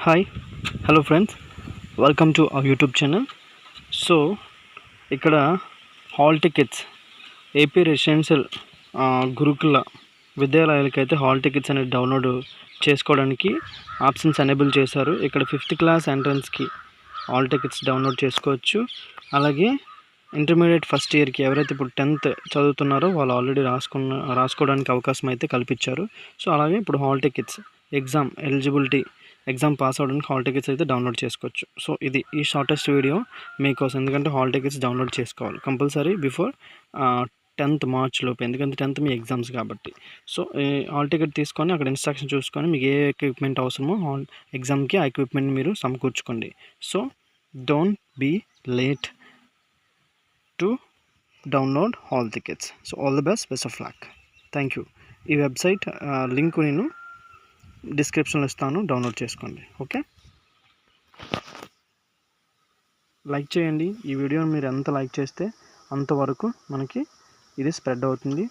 Hi hello friends, welcome to our YouTube channel. So ఇక్కడ hall tickets AP residential గురుకుల విద్యాలయాలకైతే hall tickets అనేది download చేసుకోవడానికి options enable చేశారు. ఇక్కడ 5th క్లాస్ ఎంట్రన్స్కి హాల్ టికెట్స్ డౌన్లోడ్ చేసుకోవచ్చు. అలాగే ఇంటర్మీడియట్ ఫస్ట్ ఇయర్కి ఎవరైతే ఇప్పుడు 10th చదువుతున్నారో వాళ్ళు ఆల్రెడీ రాసుకోవడానికి అవకాశం అయితే కల్పించారు. సో అలాగే ఇప్పుడు హాల్ టికెట్స్ ఎగ్జామ్ పాస్ అవ్వడానికి హాల్ టికెట్స్ అయితే డౌన్లోడ్ చేసుకోవచ్చు. సో ఇది ఈ షార్టెస్ట్ వీడియో మీకోసం, ఎందుకంటే హాల్ టికెట్స్ డౌన్లోడ్ చేసుకోవాలి కంపల్సరీ బిఫోర్ 10th మార్చ్ లోపు, ఎందుకంటే 10th మీ ఎగ్జామ్స్ కాబట్టి. సో హాల్ టికెట్ తీసుకొని అక్కడ ఇన్స్ట్రక్షన్ చూసుకొని మీకు ఏ ఎక్విప్మెంట్ అవసరమో ఎగ్జామ్కి ఆ ఎక్విప్మెంట్ మీరు సమకూర్చుకోండి. So don't be late to download hall tickets. So all the best of luck. Thank you. ఈ వెబ్సైట్ లింక్ నేను డిస్క్రిప్షన్లో ఇస్తాను, డౌన్లోడ్ చేసుకోండి. ఓకే, లైక్ చేయండి. ఈ వీడియోని మీరు ఎంత లైక్ చేస్తే అంతవరకు మనకి ఇది స్ప్రెడ్ అవుతుంది.